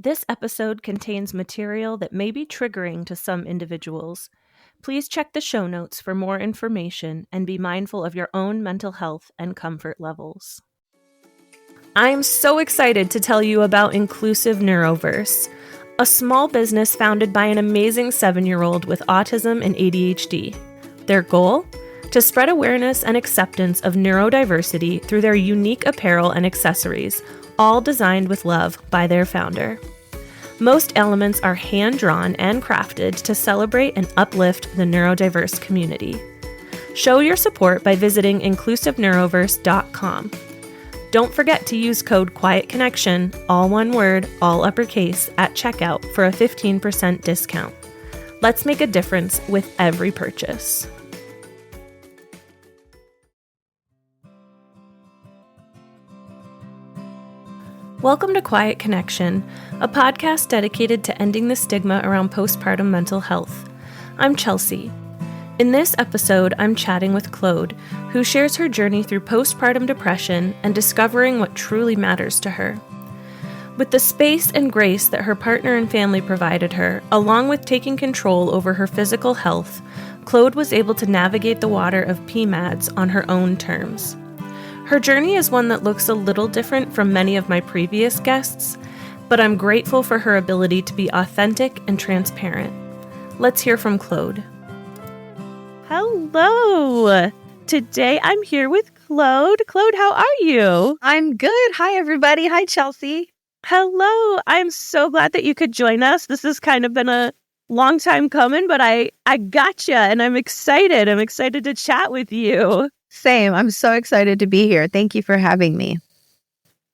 This episode contains material that may be triggering to some individuals. Please check the show notes for more information and be mindful of your own mental health and comfort levels. I am so excited to tell you about Inclusive Neuroverse, a small business founded by an amazing 7-year-old with autism and ADHD. Their goal? To spread awareness and acceptance of neurodiversity through their unique apparel and accessories, all designed with love by their founder. Most elements are hand-drawn and crafted to celebrate and uplift the neurodiverse community. Show your support by visiting inclusiveneuroverse.com. Don't forget to use code QUIETCONNECTION, all one word, all uppercase, at checkout for a 15% discount. Let's make a difference with every purchase. Welcome to Quiet Connection, a podcast dedicated to ending the stigma around postpartum mental health. I'm Chelsea. In this episode, I'm chatting with Claude, who shares her journey through postpartum depression and discovering what truly matters to her. With the space and grace that her partner and family provided her, along with taking control over her physical health, Claude was able to navigate the water of PMADs on her own terms. Her journey is one that looks a little different from many of my previous guests, but I'm grateful for her ability to be authentic and transparent. Let's hear from Claude. Hello! Today I'm here with Claude. Claude, how are you? I'm good. Hi, everybody. Hi, Chelsea. Hello! I'm so glad that you could join us. This has kind of been a long time coming, but I gotcha, and I'm excited. I'm excited to chat with you. Same. I'm so excited to be here. Thank you for having me.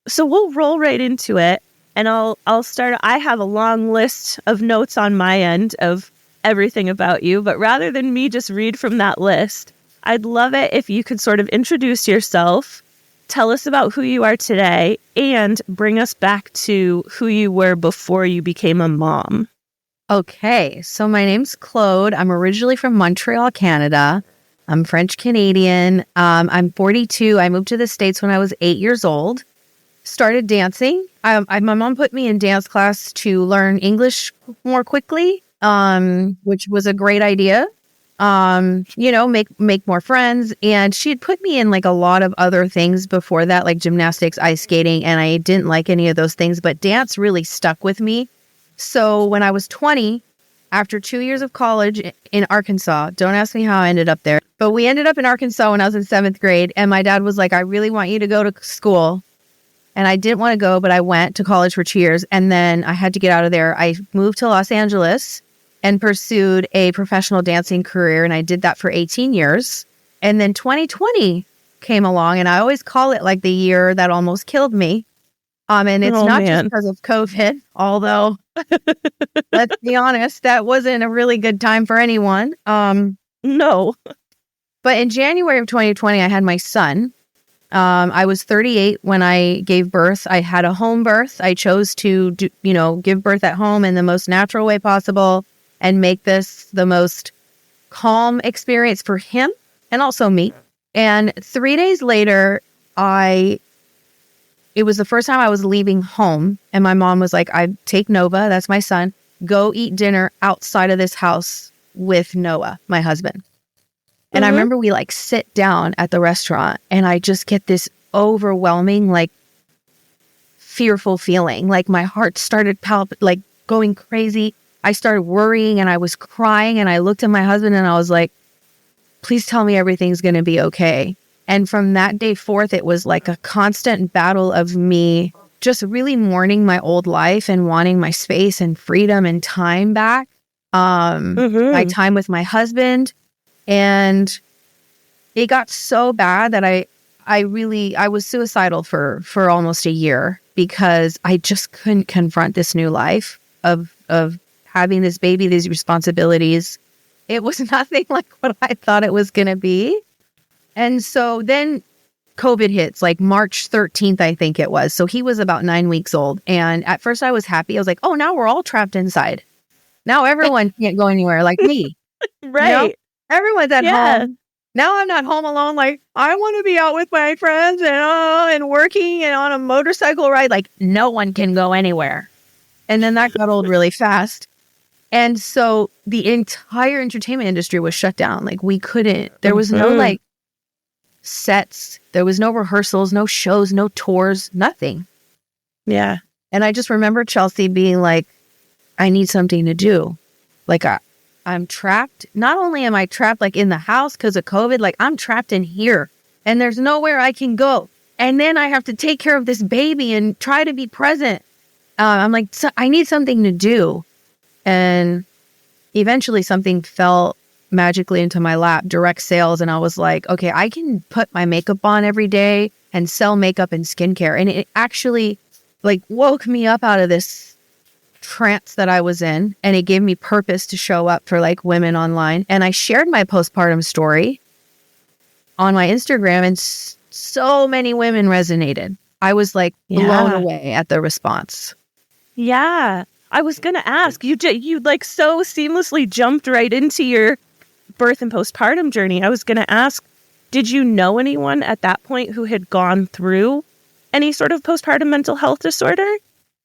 So we'll roll right into it, and I'll start. I have a long list of notes on my end of everything about you, but rather than me just read from that list, I'd love it if you could sort of introduce yourself, tell us about who you are today, and bring us back to who you were before you became a mom. Okay. So my name's Claude. I'm originally from Montreal, Canada. I'm French Canadian. I'm 42. I moved to the States when I was 8 years old. Started dancing. My mom put me in dance class to learn English more quickly, which was a great idea. Make more friends. And she had put me in like a lot of other things before that, like gymnastics, ice skating, and I didn't like any of those things, but dance really stuck with me. So when I was 20, after 2 years of college in Arkansas, don't ask me how I ended up there, but we ended up in Arkansas when I was in 7th grade, and my dad was like, I really want you to go to school. And I didn't want to go, but I went to college for 2 years, and then I had to get out of there. I moved to Los Angeles and pursued a professional dancing career, and I did that for 18 years. And then 2020 came along, and I always call it like the year that almost killed me. And it's just because of COVID, although let's be honest, that wasn't a really good time for anyone. No. But in January of 2020, I had my son. I was 38 when I gave birth. I had a home birth. I chose to give birth at home in the most natural way possible and make this the most calm experience for him and also me. And 3 days later, it was the first time I was leaving home, and my mom was like, I take Nova, that's my son, go eat dinner outside of this house with Noah, my husband. And I remember we like sit down at the restaurant, and I just get this overwhelming, like fearful feeling. Like my heart started going crazy. I started worrying and I was crying, and I looked at my husband and I was like, please tell me everything's going to be okay. And from that day forth, it was like a constant battle of me just really mourning my old life and wanting my space and freedom and time back, my time with my husband. And it got so bad that I was suicidal for almost a year because I just couldn't confront this new life of having this baby, these responsibilities. It was nothing like what I thought it was going to be. And so then COVID hits, like March 13th, I think it was. So he was about 9 weeks old. And at first I was happy. I was like, oh, now we're all trapped inside. Now everyone can't go anywhere like me. Right. Everyone's at home. Now I'm not home alone. Like, I want to be out with my friends and working and on a motorcycle ride. Like, no one can go anywhere. And then that got old really fast. And so the entire entertainment industry was shut down. Like we couldn't, there was no like sets, there was no rehearsals, no shows, no tours, nothing. Yeah. And I just remember Chelsea being like, I need something to do. Like I'm trapped. Not only am I trapped like in the house because of COVID, like I'm trapped in here and there's nowhere I can go. And then I have to take care of this baby and try to be present. I'm like, so I need something to do. And eventually something fell magically into my lap, direct sales. And I was like, okay, I can put my makeup on every day and sell makeup and skincare. And it actually like woke me up out of this trance that I was in. And it gave me purpose to show up for like women online. And I shared my postpartum story on my Instagram and so many women resonated. I was like blown away at the response. Yeah. I was going to ask, you like so seamlessly jumped right into your birth and postpartum journey. I was going to ask, did you know anyone at that point who had gone through any sort of postpartum mental health disorder?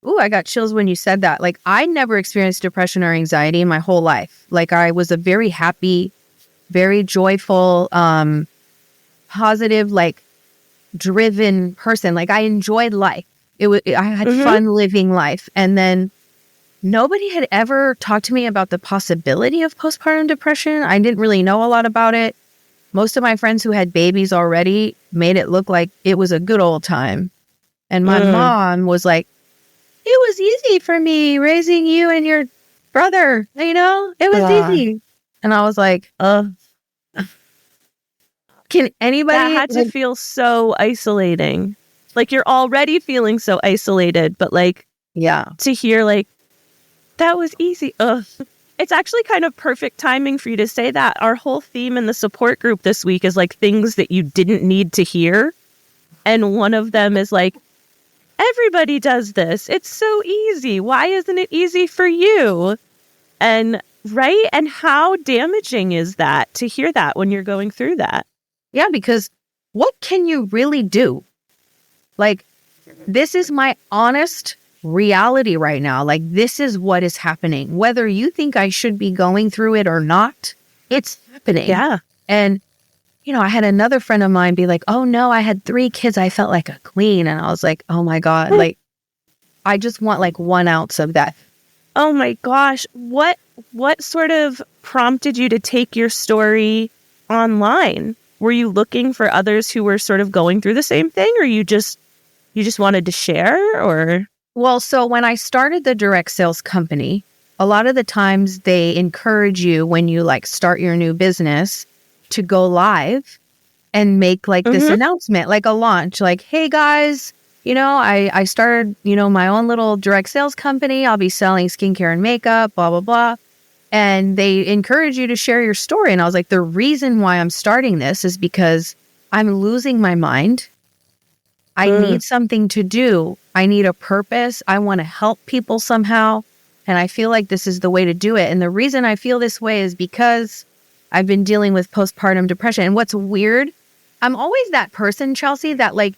Ooh, I got chills when you said that. Like I never experienced depression or anxiety in my whole life. Like I was a very happy, very joyful, positive, like driven person. Like I enjoyed life. I had fun living life. And then nobody had ever talked to me about the possibility of postpartum depression. I didn't really know a lot about it. Most of my friends who had babies already made it look like it was a good old time. And my mom was like, it was easy for me raising you and your brother, you know? It was easy. And I was like, can anybody... That had to feel so isolating. Like you're already feeling so isolated, but like, to hear like, that was easy. It's actually kind of perfect timing for you to say that. Our whole theme in the support group this week is like things that you didn't need to hear. And one of them is like, everybody does this. It's so easy. Why isn't it easy for you? And right. And how damaging is that to hear that when you're going through that? Yeah, because what can you really do? Like, this is my honest reality right now. Like, this is what is happening. Whether you think I should be going through it or not, it's happening. Yeah. And, you know, I had another friend of mine be like, oh no, I had 3 kids. I felt like a queen. And I was like, oh my God, like, I just want like 1 ounce of that. Oh my gosh. What sort of prompted you to take your story online? Were you looking for others who were sort of going through the same thing, or you just wanted to share, or? Well, so when I started the direct sales company, a lot of the times they encourage you when you like start your new business to go live and make like this announcement, like a launch, like, hey guys, you know, I started, you know, my own little direct sales company. I'll be selling skincare and makeup, blah, blah, blah. And they encourage you to share your story. And I was like, the reason why I'm starting this is because I'm losing my mind. I need something to do. I need a purpose. I want to help people somehow. And I feel like this is the way to do it. And the reason I feel this way is because I've been dealing with postpartum depression. And what's weird, I'm always that person, Chelsea, that like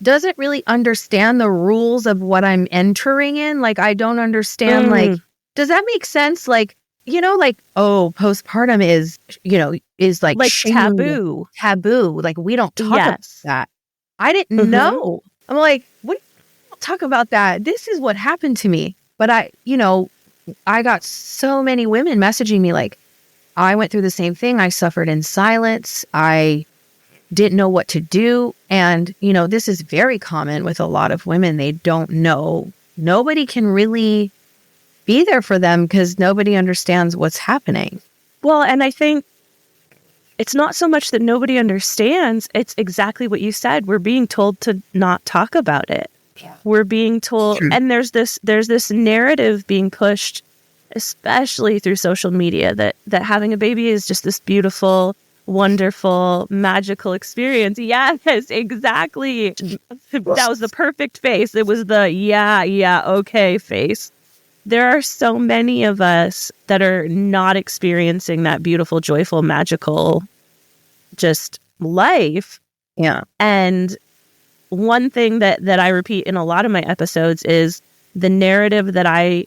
doesn't really understand the rules of what I'm entering in. Like, I don't understand, like, does that make sense? Like, you know, like, oh, postpartum is, you know, is like taboo. Like, we don't talk about that. I didn't know. I'm like, what? Don't talk about that. This is what happened to me. But I got so many women messaging me like, I went through the same thing. I suffered in silence. I didn't know what to do. And, you know, this is very common with a lot of women. They don't know. Nobody can really be there for them because nobody understands what's happening. Well, and I think it's not so much that nobody understands. It's exactly what you said. We're being told to not talk about it. Yeah. We're being told, and there's this narrative being pushed, especially through social media, that having a baby is just this beautiful, wonderful, magical experience. Yes, exactly. That was the perfect face. It was the okay face. There are so many of us that are not experiencing that beautiful, joyful, magical, just life. Yeah. And one thing that I repeat in a lot of my episodes is the narrative that I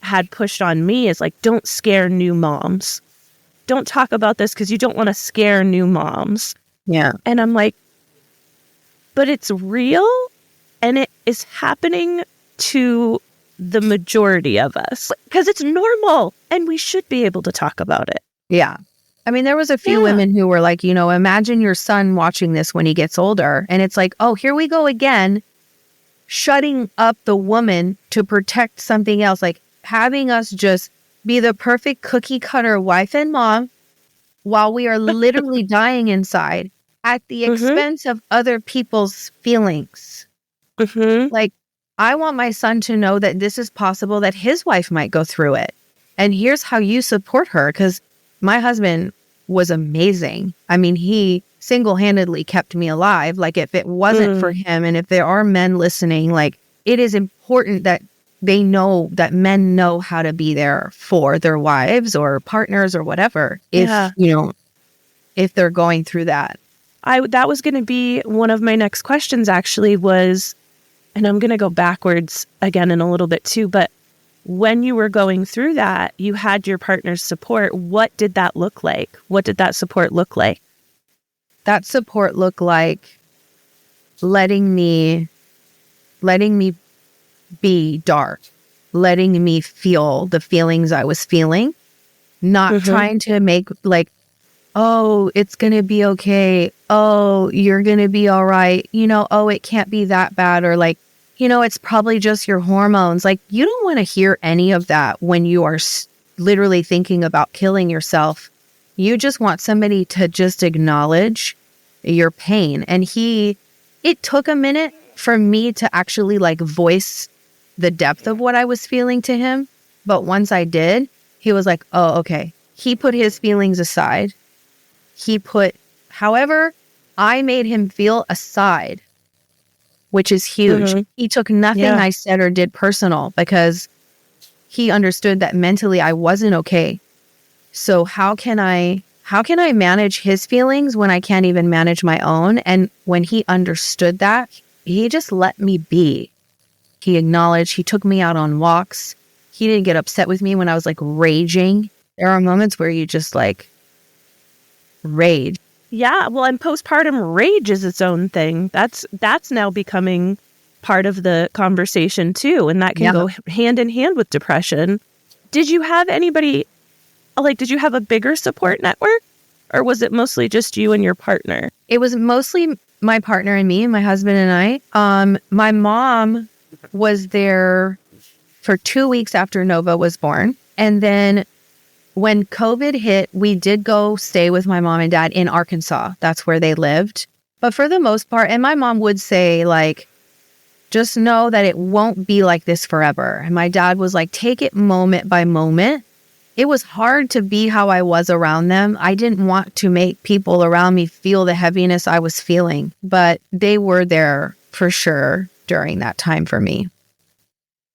had pushed on me is like, don't scare new moms. Don't talk about this because you don't want to scare new moms. Yeah. And I'm like, but it's real and it is happening to the majority of us because it's normal and we should be able to talk about it. Yeah. I mean, there was a few women who were like, imagine your son watching this when he gets older. And it's like, oh, here we go again, shutting up the woman to protect something else, like having us just be the perfect cookie cutter wife and mom while we are literally dying inside at the expense of other people's feelings. Like, I want my son to know that this is possible, that his wife might go through it. And here's how you support her. Because my husband was amazing. I mean, he single-handedly kept me alive. Like, if it wasn't for him, and if there are men listening, like, it is important that they know that men know how to be there for their wives or partners or whatever. If they're going through that. That was going to be one of my next questions, actually, was, and I'm going to go backwards again in a little bit too, but when you were going through that, you had your partner's support. What did that look like? What did that support look like? That support looked like letting me be dark, letting me feel the feelings I was feeling, not trying to make like, oh, it's going to be okay. Oh, you're going to be all right. Oh, it can't be that bad. Or like, it's probably just your hormones. Like, you don't want to hear any of that when you are literally thinking about killing yourself. You just want somebody to just acknowledge your pain. And it took a minute for me to actually like voice the depth of what I was feeling to him. But once I did, he was like, oh, okay. He put his feelings aside. However, I made him feel aside, which is huge. He took nothing I said or did personal because he understood that mentally I wasn't okay. So how can I manage his feelings when I can't even manage my own? And when he understood that, he just let me be. He acknowledged, he took me out on walks. He didn't get upset with me when I was like raging. There are moments where you just like rage. Yeah, well, and postpartum rage is its own thing. That's now becoming part of the conversation too, and that can go hand in hand with depression. Did you have anybody, like, did you have a bigger support network, or was it mostly just you and your partner? It was mostly my partner and me, my husband and I. My mom was there for 2 weeks after Nova was born, and then when COVID hit, we did go stay with my mom and dad in Arkansas. That's where they lived. But for the most part, and my mom would say, like, just know that it won't be like this forever. And my dad was like, take it moment by moment. It was hard to be how I was around them. I didn't want to make people around me feel the heaviness I was feeling, but they were there for sure during that time for me.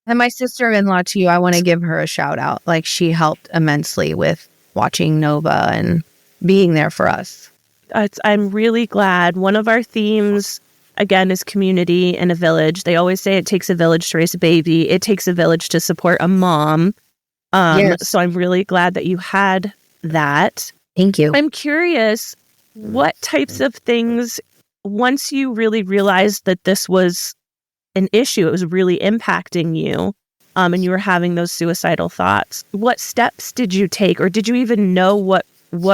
And my sister-in-law too, I want to give her a shout out. Like, she helped immensely with watching Nova and being there for us. I'm really glad. One of our themes, again, is community and a village. They always say it takes a village to raise a baby. It takes a village to support a mom. Yes. So I'm really glad that you had that. Thank you. I'm curious, what types of things, once you really realized that this was an issue, it was really impacting you, and you were having those suicidal thoughts, what steps did you take, or did you even know what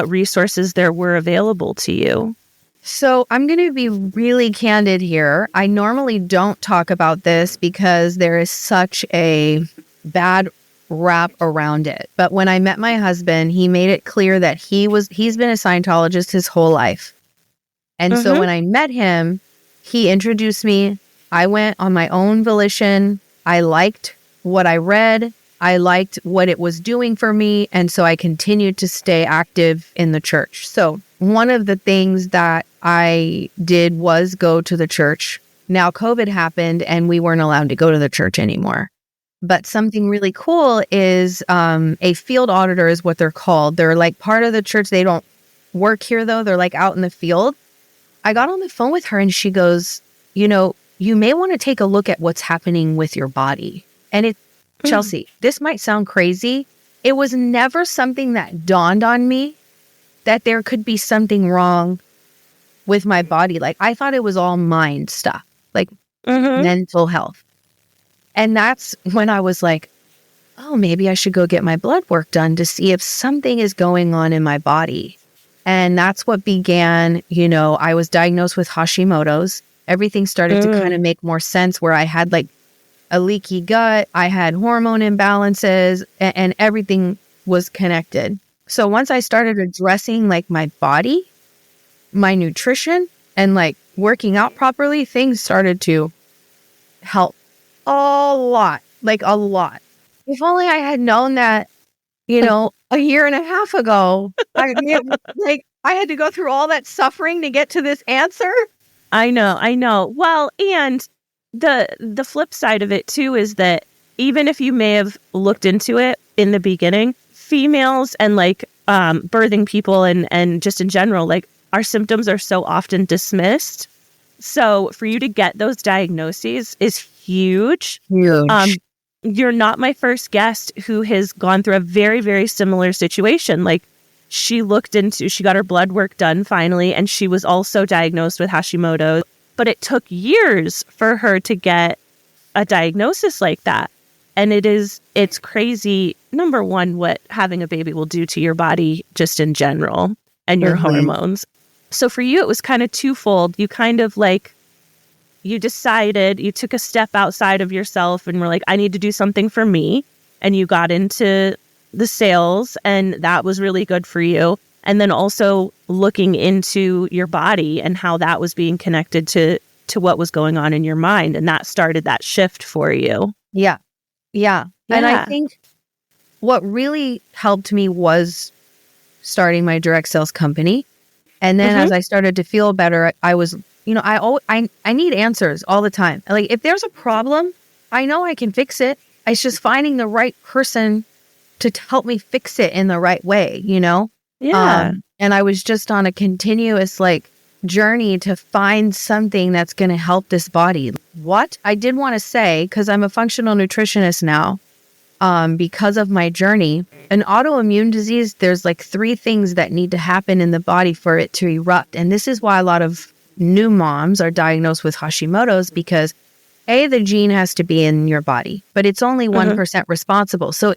resources there were available to you? So I'm going to be really candid here. I normally don't talk about this because there is such a bad rap around it. But when I met my husband, he made it clear that he's been a Scientologist his whole life. And so when I met him, he introduced me. I went on my own volition. I liked what I read. I liked what it was doing for me. And so I continued to stay active in the church. So one of the things that I did was go to the church. Now COVID happened and we weren't allowed to go to the church anymore. But something really cool is a field auditor is what they're called. They're like part of the church. They don't work here though. They're like out in the field. I got on the phone with her and she goes, you may want to take a look at what's happening with your body. And it, Chelsea, this might sound crazy. It was never something that dawned on me that there could be something wrong with my body. Like, I thought it was all mind stuff, like mental health. And that's when I was like, oh, maybe I should go get my blood work done to see if something is going on in my body. And that's what began, I was diagnosed with Hashimoto's. Everything started to kind of make more sense, where I had like a leaky gut, I had hormone imbalances, and everything was connected. So once I started addressing like my body, my nutrition, and like working out properly, things started to help a lot, like a lot. If only I had known that, a year and a half ago. I had to go through all that suffering to get to this answer. I know. Well, and the flip side of it too is that even if you may have looked into it in the beginning, females and like birthing people and just in general, like our symptoms are so often dismissed. So for you to get those diagnoses is huge. You're not my first guest who has gone through a very, very similar situation. Like she got her blood work done finally, and she was also diagnosed with Hashimoto's, but it took years for her to get a diagnosis like that. And it's crazy, number one, what having a baby will do to your body just in general and your hormones. So for you, it was kind of twofold. You kind of like, you decided, you took a step outside of yourself and were like, I need to do something for me. And you got into the sales, and that was really good for you. And then also looking into your body and how that was being connected to what was going on in your mind. And that started that shift for you. Yeah. And I think what really helped me was starting my direct sales company. And then as I started to feel better, I was, I need answers all the time. Like if there's a problem, I know I can fix it. It's just finding the right person to help me fix it in the right way, Yeah. And I was just on a continuous journey to find something that's going to help this body. What I did want to say, because I'm a functional nutritionist now, because of my journey, an autoimmune disease, there's 3 things that need to happen in the body for it to erupt. And this is why a lot of new moms are diagnosed with Hashimoto's, because the gene has to be in your body, but it's only 1% responsible. So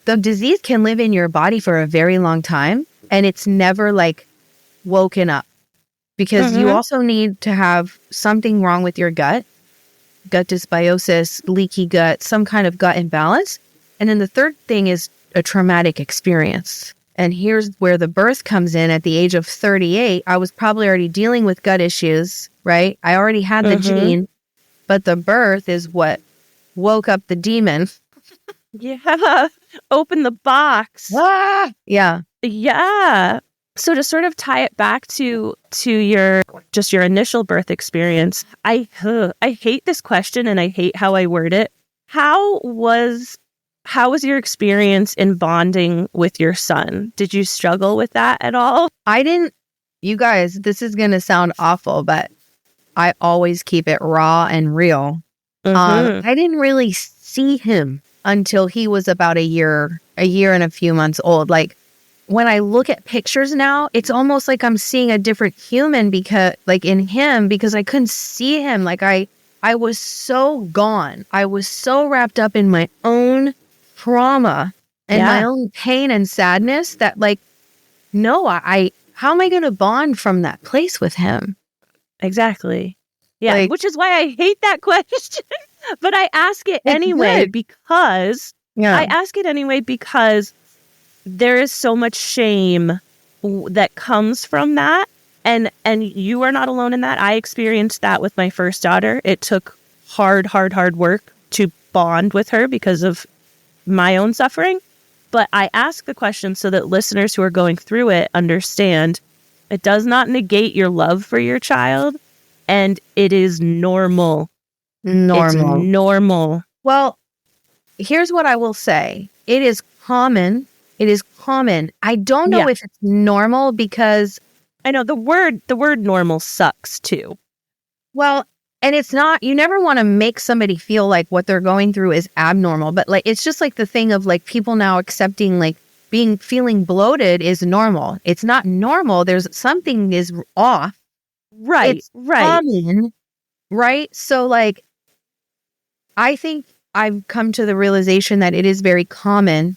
the disease can live in your body for a very long time, and it's never woken up, because you also need to have something wrong with your gut dysbiosis, leaky gut, some kind of gut imbalance. And then the third thing is a traumatic experience. And here's where the birth comes in. At the age of 38, I was probably already dealing with gut issues, right? I already had the gene, but the birth is what woke up the demon. Yeah. Open the box. Yeah. Yeah. So to sort of tie it back to your initial birth experience, I hate this question and I hate how I word it. How was your experience in bonding with your son? Did you struggle with that at all? I didn't. You guys, this is going to sound awful, but I always keep it raw and real. I didn't really see him until he was about a year and a few months old. When I look at pictures now, it's almost like I'm seeing a different human because I couldn't see him. I was so gone. I was so wrapped up in my own trauma and my own pain and sadness that no, how am I going to bond from that place with him? Exactly. Yeah. Which is why I hate that question. But I ask it anyway because there is so much shame that comes from that. And you are not alone in that. I experienced that with my first daughter. It took hard work to bond with her because of my own suffering. But I ask the question so that listeners who are going through it understand it does not negate your love for your child. And it is normal. It's normal. Well, here's what I will say. It is common. I don't know if it's normal, because I know the word normal sucks too. Well, And it's not, you never want to make somebody feel like what they're going through is abnormal, but like, it's just like the thing of like people now accepting like feeling bloated is normal. It's not normal. There's something is off. Right. It's Right. common, right? So like, I think I've come to the realization that it is very common,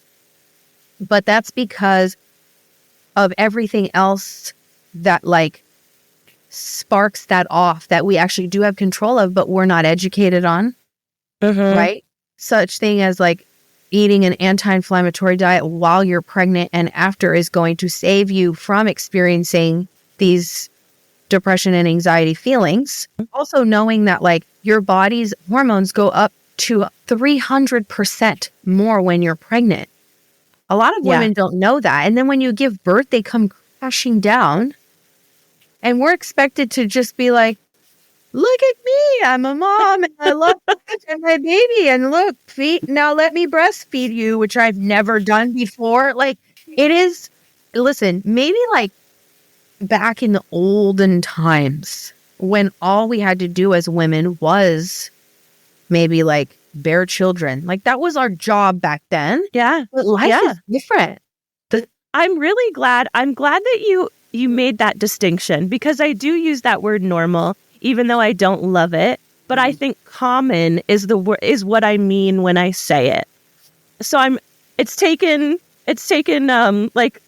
but that's because of everything else that like sparks that off that we actually do have control of, but we're not educated on, right? Such thing as like eating an anti-inflammatory diet while you're pregnant and after is going to save you from experiencing these depression and anxiety feelings. Also knowing that like your body's hormones go up to 300% more when you're pregnant. A lot of women don't know that. And then when you give birth, they come crashing down. And we're expected to just be like, look at me, I'm a mom and I love my baby. And look, now let me breastfeed you, which I've never done before. Like it is, listen, maybe like back in the olden times when all we had to do as women was maybe like bear children. Like that was our job back then. Yeah. But life is different. I'm really glad. I'm glad that you made that distinction because I do use that word normal, even though I don't love it. But I think common is is what I mean when I say it. So it's taken like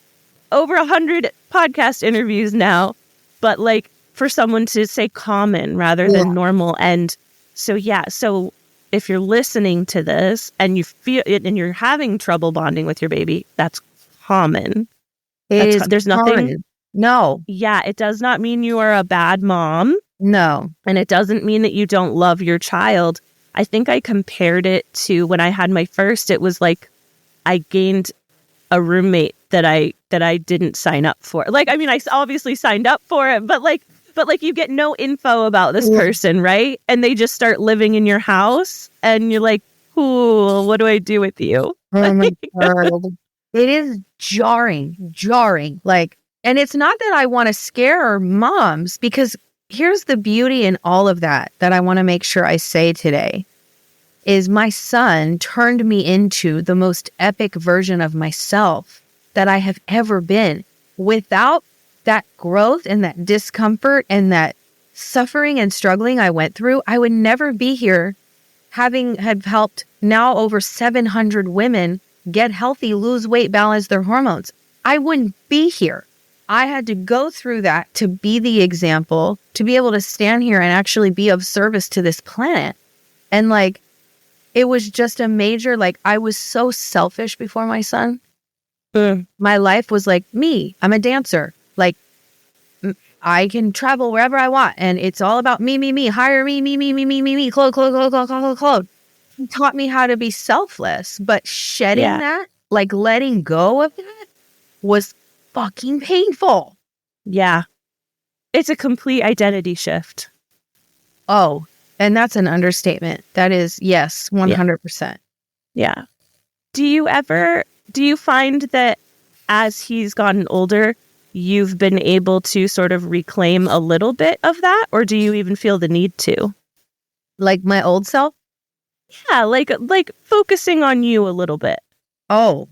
over 100 podcast interviews now, but like for someone to say common rather than normal. And so, so if you're listening to this and you feel it and you're having trouble bonding with your baby, that's common. There's nothing. No. Yeah, it does not mean you are a bad mom. No. And it doesn't mean that you don't love your child. I think I compared it to when I had my first, it was like I gained a roommate that I didn't sign up for. Like, I mean, I obviously signed up for it, but like you get no info about this person, right? And they just start living in your house and you're like, cool, what do I do with you? Oh my God. It is jarring. Like, and it's not that I want to scare moms, because here's the beauty in all of that I want to make sure I say today is my son turned me into the most epic version of myself that I have ever been. Without that growth and that discomfort and that suffering and struggling I went through, I would never be here having had helped now over 700 women get healthy, lose weight, balance their hormones. I wouldn't be here. I had to go through that to be the example, to be able to stand here and actually be of service to this planet. And like, it was just a major, like, I was so selfish before my son. My life was like me. I'm a dancer. Like, I can travel wherever I want. And it's all about me. Hire me. Claude. He taught me how to be selfless. But shedding that, like letting go of that, was fucking painful. Yeah. It's a complete identity shift. Oh, and that's an understatement. That is, yes, 100%. Yeah. Do you find that as he's gotten older, you've been able to sort of reclaim a little bit of that? Or do you even feel the need to? Like my old self? Yeah, like focusing on you a little bit. Oh,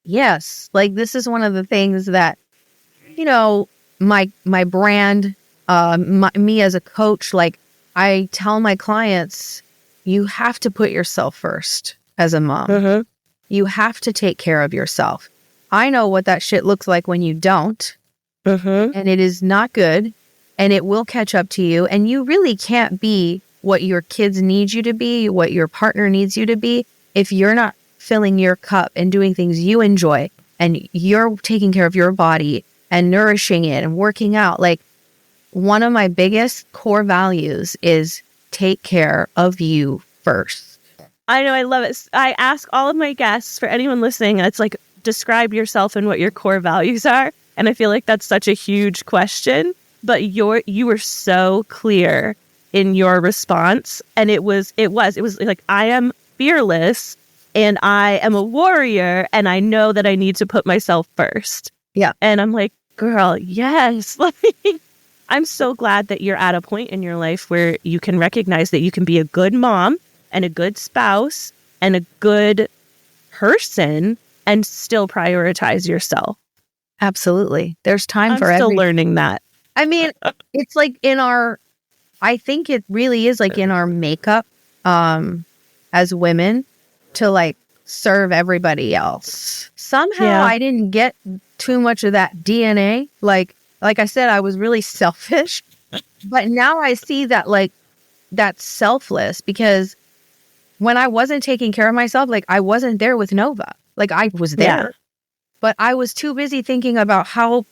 yes. Like this is one of the things that, you know, my brand, me as a coach, like I tell my clients, you have to put yourself first as a mom. You have to take care of yourself. I know what that shit looks like when you don't. And it is not good. And it will catch up to you. And you really can't be what your kids need you to be, what your partner needs you to be, if you're not filling your cup and doing things you enjoy and you're taking care of your body and nourishing it and working out. Like, one of my biggest core values is take care of you first. I know, I love it. I ask all of my guests, for anyone listening, it's like, describe yourself and what your core values are. And I feel like that's such a huge question, but you were so clear in your response. And it was like, I am fearless and I am a warrior and I know that I need to put myself first. Yeah. And I'm like, girl, yes. Like, I'm so glad that you're at a point in your life where you can recognize that you can be a good mom and a good spouse and a good person and still prioritize yourself. Absolutely. There's time I'm for still everything. learning that. I mean, it's like I think it really is like in our makeup as women to like serve everybody else. Somehow Yeah. I didn't get too much of that DNA. Like I said, I was really selfish, but now I see that like that's selfless because when I wasn't taking care of myself, like I wasn't there with Nova. Like I was Yeah. there, but I was too busy thinking about how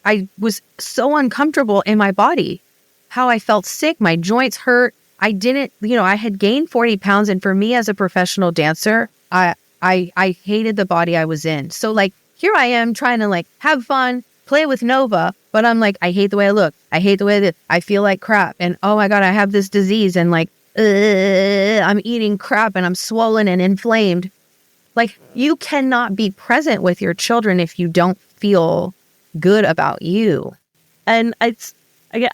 I was so uncomfortable in my body, how I felt sick, my joints hurt. I didn't, I had gained 40 pounds. And for me as a professional dancer, I hated the body I was in. So like, here I am trying to like have fun, play with Nova, but I'm like, I hate the way I look. I hate the way that I feel like crap. And oh my God, I have this disease. And like, I'm eating crap and I'm swollen and inflamed. Like, you cannot be present with your children if you don't feel good about you. And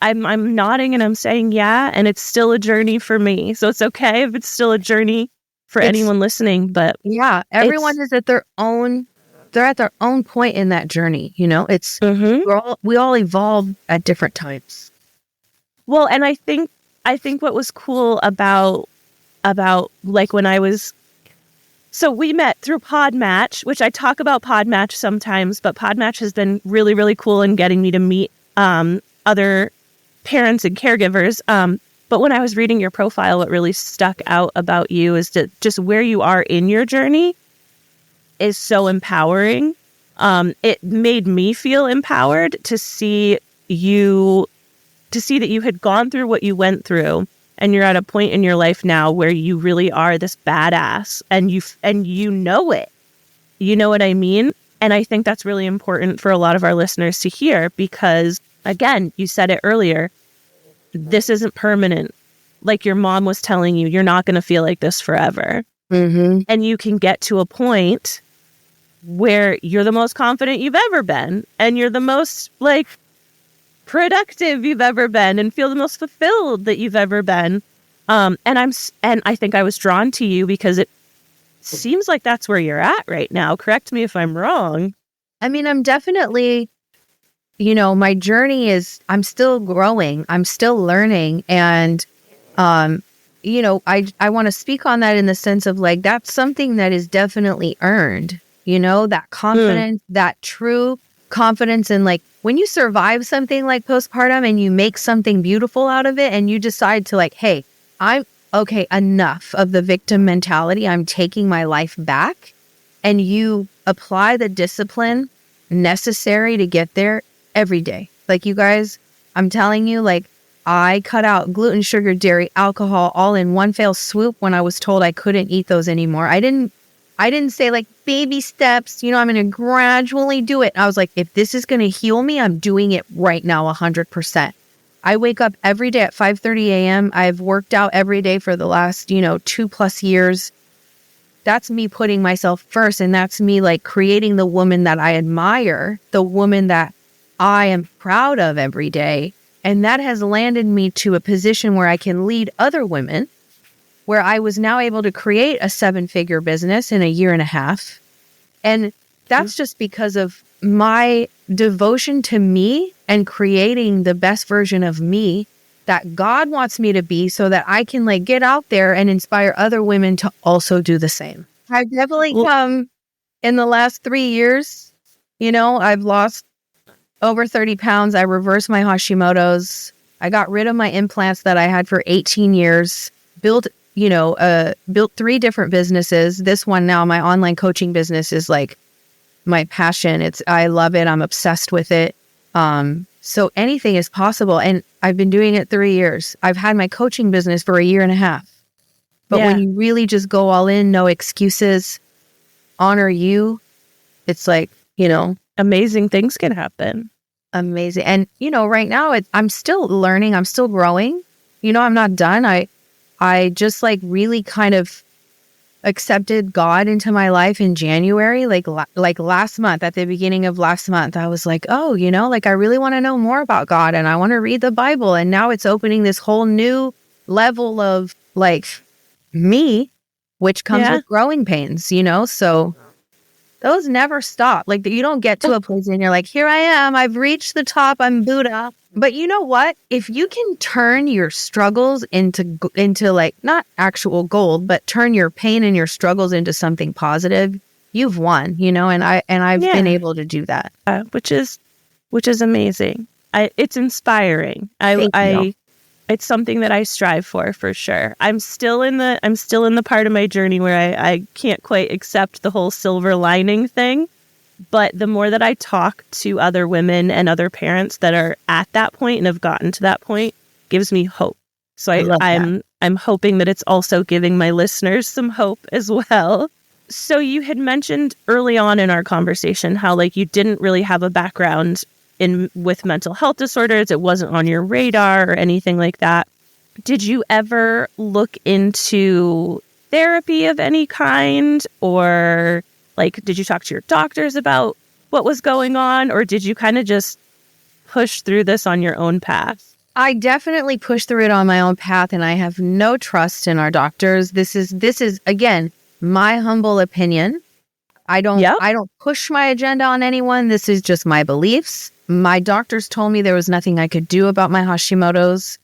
I'm nodding and I'm saying yeah, and it's still a journey for me. So it's okay if it's still a journey for anyone listening. But yeah, everyone is at their own. They're at their own point in that journey. It's we all evolve at different times. Well, and I think what was cool about like when I was. So we met through Podmatch, which I talk about Podmatch sometimes, but Podmatch has been really, really cool in getting me to meet other parents and caregivers. But when I was reading your profile, what really stuck out about you is that just where you are in your journey is so empowering. It made me feel empowered to see that you had gone through what you went through. And you're at a point in your life now where you really are this badass and you know it. You know what I mean? And I think that's really important for a lot of our listeners to hear because, again, you said it earlier, this isn't permanent. Like your mom was telling you, you're not going to feel like this forever. Mm-hmm. And you can get to a point where you're the most confident you've ever been and you're the most like productive you've ever been and feel the most fulfilled that you've ever been. And I think I was drawn to you because it seems like that's where you're at right now. Correct me if I'm wrong. I mean, I'm definitely, my journey is, I'm still growing. I'm still learning. And, I want to speak on that in the sense of like, that's something that is definitely earned, that confidence, that true confidence in like, when you survive something like postpartum and you make something beautiful out of it and you decide to like, hey, I'm okay, enough of the victim mentality. I'm taking my life back. And you apply the discipline necessary to get there every day. Like you guys, I'm telling you, like I cut out gluten, sugar, dairy, alcohol all in one fell swoop when I was told I couldn't eat those anymore. I didn't say like baby steps, I'm going to gradually do it. I was like, if this is going to heal me, I'm doing it right now 100%. I wake up every day at 5:30 a.m. I've worked out every day for the last, 2+ years. That's me putting myself first. And that's me like creating the woman that I admire, the woman that I am proud of every day. And that has landed me to a position where I can lead other women, where I was now able to create a 7-figure business in a year and a half. And that's just because of my devotion to me and creating the best version of me that God wants me to be so that I can like get out there and inspire other women to also do the same. I've definitely come in the last 3 years, I've lost over 30 pounds. I reversed my Hashimoto's. I got rid of my implants that I had for 18 years, built 3 different businesses. This one now, my online coaching business is like my passion. I love it. I'm obsessed with it. So anything is possible. And I've been doing it 3 years. I've had my coaching business for a year and a half. But when you really just go all in, no excuses, honor you, it's like, amazing things can happen. Amazing. And, right now I'm still learning. I'm still growing. I'm not done. I just like really kind of accepted God into my life in January, like last month, at the beginning of last month, I was like, oh, like I really want to know more about God and I want to read the Bible. And now it's opening this whole new level of like me, which comes Yeah. with growing pains, so those never stop. Like you don't get to a place and you're like, here I am, I've reached the top, I'm Buddha. But you know what? If you can turn your struggles into like not actual gold, but turn your pain and your struggles into something positive, you've won, and I've been able to do that. Which is amazing. It's inspiring. Thank you. It's something that I strive for sure. I'm still in the part of my journey where I can't quite accept the whole silver lining thing. But the more that I talk to other women and other parents that are at that point and have gotten to that point, gives me hope. So I'm hoping that it's also giving my listeners some hope as well. So you had mentioned early on in our conversation how like you didn't really have a background with mental health disorders. It wasn't on your radar or anything like that. Did you ever look into therapy of any kind, or like, did you talk to your doctors about what was going on, or did you kind of just push through this on your own path? I definitely pushed through it on my own path, and I have no trust in our doctors. This is again, my humble opinion. I don't push my agenda on anyone. This is just my beliefs. My doctors told me there was nothing I could do about my Hashimoto's.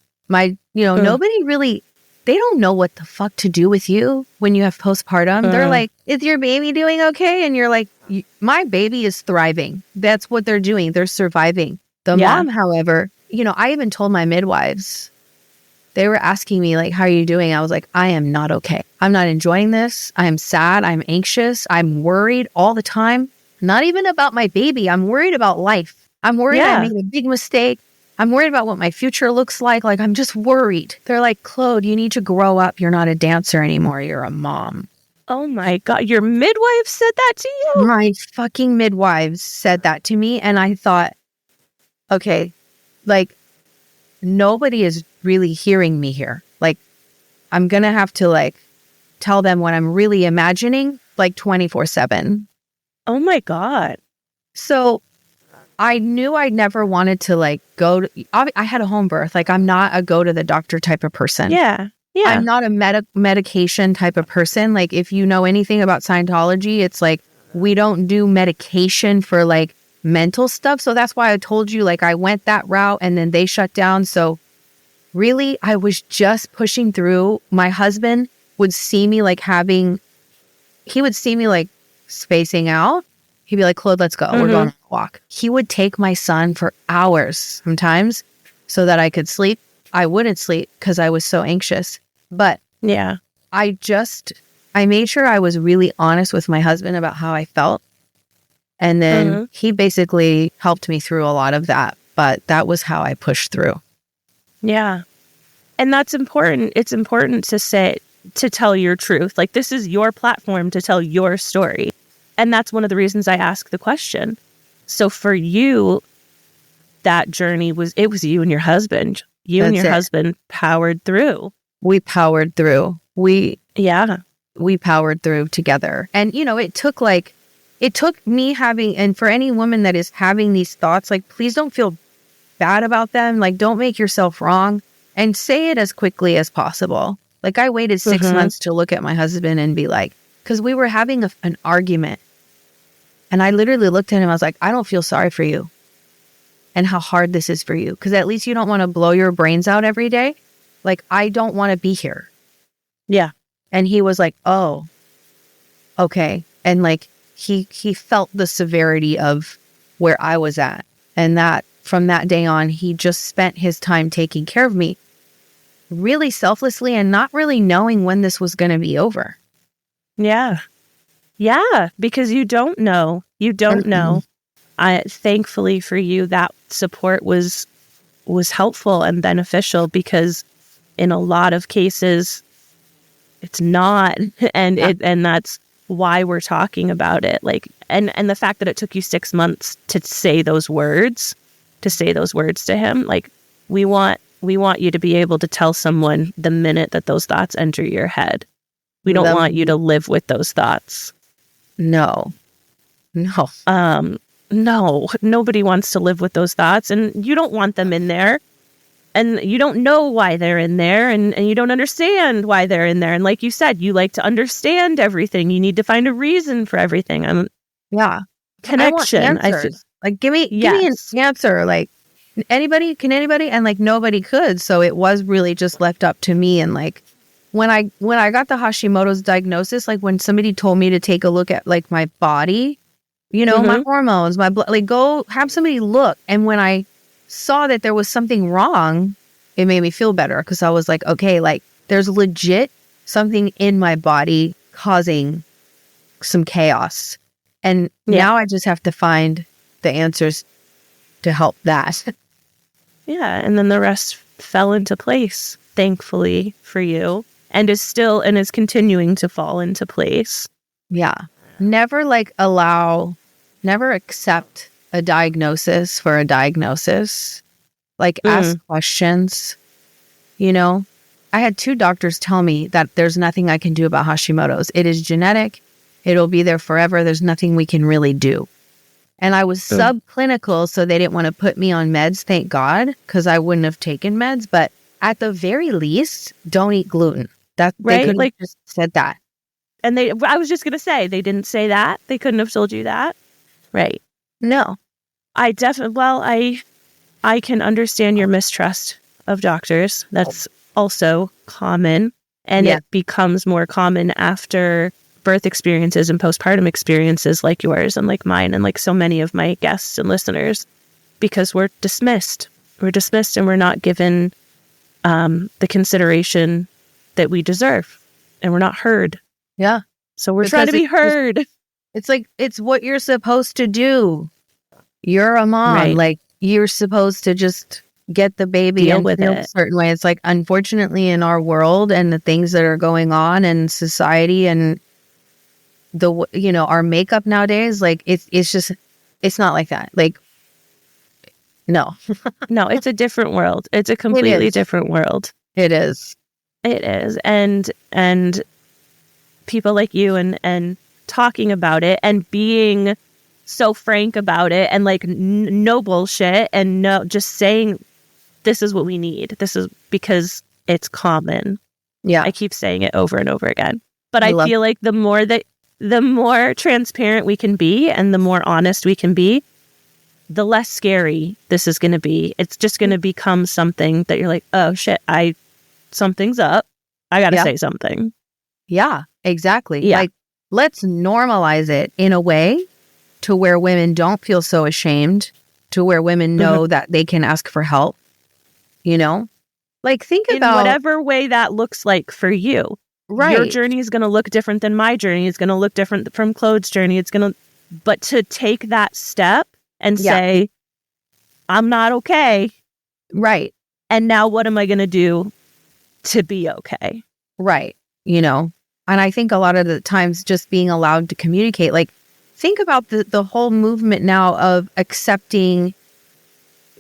Nobody really, they don't know what the fuck to do with you when you have postpartum. They're like, is your baby doing okay? And you're like, my baby is thriving. That's what they're doing. They're surviving. The mom, however, I even told my midwives, they were asking me like, how are you doing? I was like, I am not okay. I'm not enjoying this. I'm sad. I'm anxious. I'm worried all the time. Not even about my baby. I'm worried about life. I'm worried I made a big mistake. I'm worried about what my future looks like. Like, I'm just worried. They're like, Claude, you need to grow up. You're not a dancer anymore. You're a mom. Oh my God. Your midwife said that to you? My fucking midwives said that to me. And I thought, okay, like, nobody is really hearing me here. Like, I'm going to have to like tell them what I'm really imagining like 24/7. Oh my God. So I knew I never wanted to like I had a home birth. Like, I'm not a go to the doctor type of person. Yeah. I'm not a medication type of person. Like, if you know anything about Scientology, it's like, we don't do medication for like mental stuff. So that's why I told you, like, I went that route and then they shut down. So really, I was just pushing through. My husband would see me like he would see me like spacing out. He'd be like, Claude, let's go. We're going on a walk. He would take my son for hours sometimes so that I could sleep. I wouldn't sleep because I was so anxious. But I made sure I was really honest with my husband about how I felt. And then he basically helped me through a lot of that. But that was how I pushed through. Yeah. And that's important. It's important to tell your truth. Like, this is your platform to tell your story. And that's one of the reasons I ask the question. So for you, that journey was you and your husband. And your husband powered through. We powered through. We powered through together. And, it took me having, and for any woman that is having these thoughts, like, please don't feel bad about them. Like, don't make yourself wrong, and say it as quickly as possible. Like, I waited 6 months to look at my husband and be like, because we were having an argument. And I literally looked at him. I was like, I don't feel sorry for you and how hard this is for you. Because at least you don't want to blow your brains out every day. Like, I don't want to be here. Yeah. And he was like, oh, okay. And like, he felt the severity of where I was at. And that from that day on, he just spent his time taking care of me really selflessly and not really knowing when this was going to be over. Yeah. Yeah. Because you don't know. You don't know. Thankfully for you, that support was helpful and beneficial, because in a lot of cases, it's not. And and that's why we're talking about it. Like, and the fact that it took you 6 months to say those words to him, like, we want you to be able to tell someone the minute that those thoughts enter your head. We don't want you to live with those thoughts. No. No, nobody wants to live with those thoughts, and you don't want them in there. And you don't know why they're in there, and you don't understand why they're in there. And like you said, you like to understand everything. You need to find a reason for everything. Connection. I want answers. Like, give me an answer. Like, can anybody? And like, nobody could. So it was really just left up to me. And like, when I got the Hashimoto's diagnosis, like when somebody told me to take a look at like my body, my hormones, my blood, like go have somebody look. And when I saw that there was something wrong, it made me feel better because I was like, okay, like there's legit something in my body causing some chaos. And now I just have to find the answers to help that. Yeah. And then the rest fell into place, thankfully for you, and is continuing to fall into place. Yeah. Never accept a diagnosis for a diagnosis. Like ask questions. I had 2 doctors tell me that there's nothing I can do about Hashimoto's. It is genetic. It'll be there forever. There's nothing we can really do. And I was subclinical, so they didn't want to put me on meds, thank God, because I wouldn't have taken meds. But at the very least, don't eat gluten. They could have just said that. And I was just going to say, they didn't say that. They couldn't have told you that. Right. No. I can understand your mistrust of doctors. That's also common. And it becomes more common after birth experiences and postpartum experiences like yours and like mine and like so many of my guests and listeners, because we're dismissed. We're dismissed and we're not given the consideration that we deserve, and we're not heard. Yeah. So we're trying to be heard. It's like, it's what you're supposed to do. You're a mom. Right. Like, you're supposed to just get the baby Deal and with feel it a certain way. It's like, unfortunately, in our world and the things that are going on in society and our makeup nowadays, like it's not like that. Like, no. No, it's a different world. It's a completely different world. It is. It is. And people like you and talking about it and being so frank about it and like no bullshit and no, just saying this is what we need. This is because it's common. Yeah. I keep saying it over and over again. But I feel like the more transparent we can be and the more honest we can be, the less scary this is going to be. It's just going to become something that you're like, oh shit, something's up. I got to say something. Yeah, exactly. Yeah. Like, let's normalize it in a way to where women don't feel so ashamed, to where women know that they can ask for help. Like, think about whatever way that looks like for you. Right. Your journey is going to look different than my journey. It's going to look different from Claude's journey. But to take that step and say, I'm not okay. Right. And now what am I going to do to be okay? Right. And I think a lot of the times just being allowed to communicate, like, think about the whole movement now of accepting,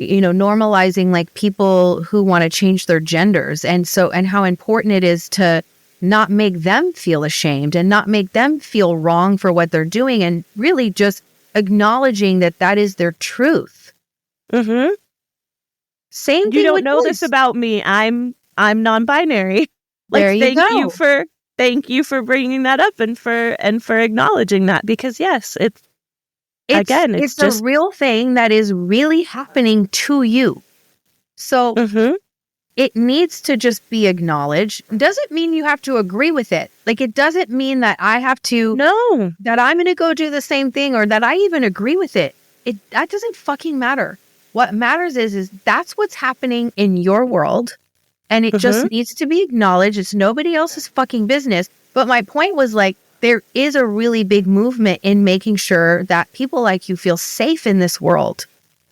normalizing like people who want to change their genders. And how important it is to not make them feel ashamed and not make them feel wrong for what they're doing, and really just acknowledging that is their truth. Mm-hmm. Same thing. You don't know this about me. I'm non-binary. Like, there you go. Thank you for bringing that up and for acknowledging that, because yes, it's just a real thing that is really happening to you. So it needs to just be acknowledged. Doesn't mean you have to agree with it. Like, it doesn't mean that I have to that I'm going to go do the same thing or that I even agree with it. That doesn't fucking matter. What matters is that's what's happening in your world. And it just needs to be acknowledged. It's nobody else's fucking business. But my point was, like, there is a really big movement in making sure that people like you feel safe in this world.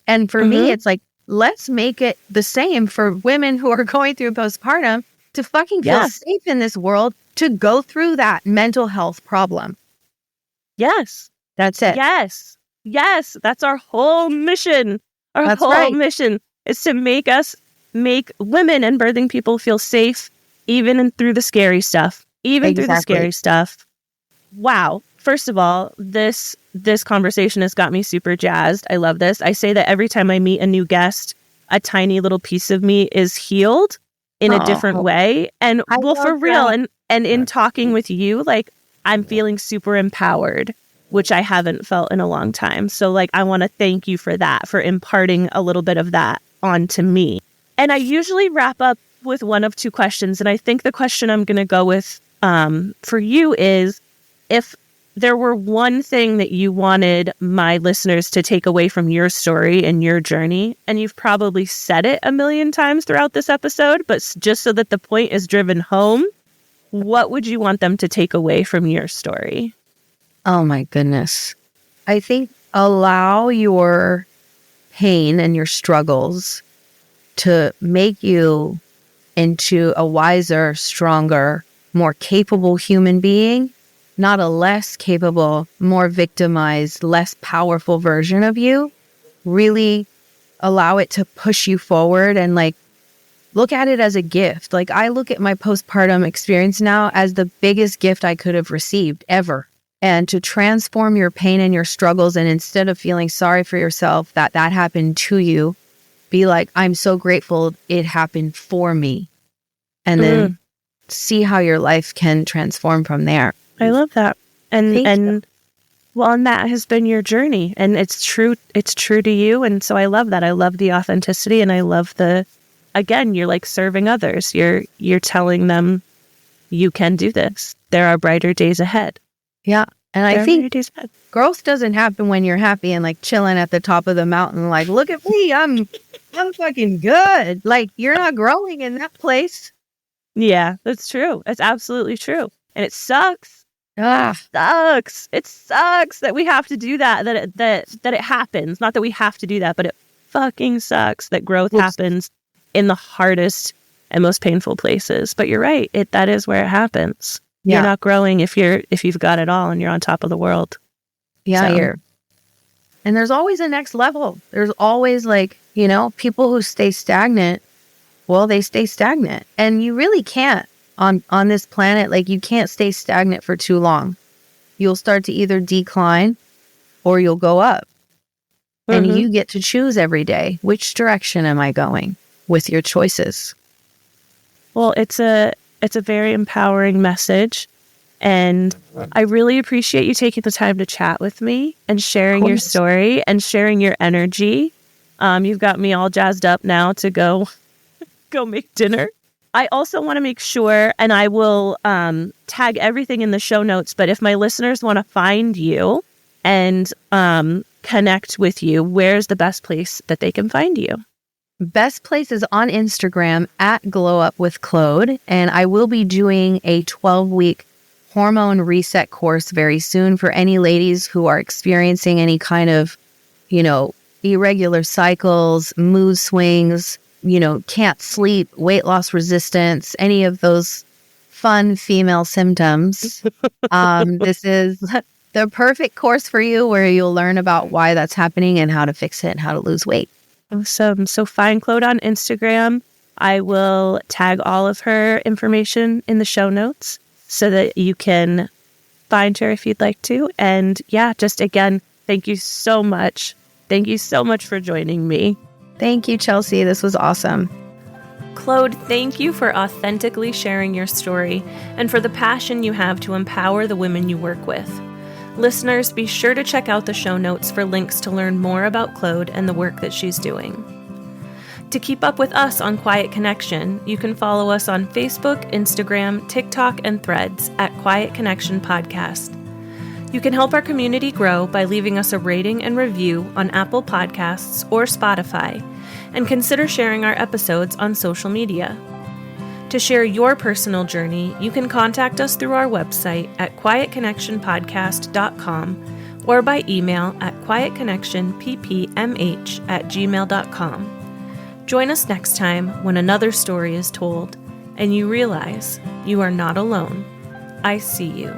And for me, it's like, let's make it the same for women who are going through postpartum to fucking feel safe in this world, to go through that mental health problem. Yes. That's it. Yes. Yes. That's our whole mission. Our whole mission is to make women and birthing people feel safe, even through the scary stuff, even through the Exactly. scary stuff. Wow. First of all, this conversation has got me super jazzed. I love this. I say that every time I meet a new guest, a tiny little piece of me is healed in a different Oh, way. And I well, love for real, that. and in talking with you, like I'm feeling super empowered, which I haven't felt in a long time. So like I want to thank you for that, for imparting a little bit of that onto me. And I usually wrap up with one of two questions. And I think the question I'm going to go with for you is, if there were one thing that you wanted my listeners to take away from your story and your journey, and you've probably said it a million times throughout this episode, but just so that the point is driven home, what would you want them to take away from your story? Oh my goodness. I think allow your pain and your struggles to make you into a wiser, stronger, more capable human being, not a less capable, more victimized, less powerful version of you. Really allow it to push you forward and like look at it as a gift. Like I look at my postpartum experience now as the biggest gift I could have received ever. And to transform your pain and your struggles, and instead of feeling sorry for yourself that happened to you, be like, I'm so grateful it happened for me. And then see how your life can transform from there. I love that. Thank you. And well, and that has been your journey, and it's true to you. And so I love that. I love the authenticity, and I love again, you're like serving others. You're telling them you can do this. There are brighter days ahead. Yeah. And There I are think brighter days ahead. growth doesn't happen when you're happy and like chilling at the top of the mountain. Like, look at me. I'm fucking good. Like you're not growing in that place. Yeah, that's true. It's absolutely true. And it sucks. Ah, It sucks that we have to do that, that it happens. Not that we have to do that, but it fucking sucks that growth happens in the hardest and most painful places. But you're right. That is where it happens. yeah. You're not growing if you've got it all and you're on top of the world. Yeah, So. and there's always a next level. There's always like, people who stay stagnant. Well, they stay stagnant, and you really can't on this planet. Like you can't stay stagnant for too long. You'll start to either decline or you'll go up. And you get to choose every day. Which direction am I going with your choices? Well, it's a very empowering message. And I really appreciate you taking the time to chat with me and sharing your story and sharing your energy. You've got me all jazzed up now to go make dinner. I also want to make sure, and I will tag everything in the show notes, but if my listeners want to find you and connect with you, where's the best place that they can find you? Best place is on Instagram at Glow Up with Claude. And I will be doing a 12-week hormone reset course very soon for any ladies who are experiencing any kind of, irregular cycles, mood swings, can't sleep, weight loss resistance, any of those fun female symptoms. This is the perfect course for you, where you'll learn about why that's happening and how to fix it and how to lose weight. Awesome. So find Claude on Instagram. I will tag all of her information in the show notes so that you can find her if you'd like to. And yeah, just again, thank you so much. Thank you so much for joining me. Thank you, Chelsea. This was awesome. Claude, thank you for authentically sharing your story and for the passion you have to empower the women you work with. Listeners, be sure to check out the show notes for links to learn more about Claude and the work that she's doing. To keep up with us on Quiet Connection, you can follow us on Facebook, Instagram, TikTok, and Threads at Quiet Connection Podcast. You can help our community grow by leaving us a rating and review on Apple Podcasts or Spotify, and consider sharing our episodes on social media. To share your personal journey, you can contact us through our website at quietconnectionpodcast.com or by email at quietconnectionppmh@gmail.com. Join us next time when another story is told and you realize you are not alone. I see you.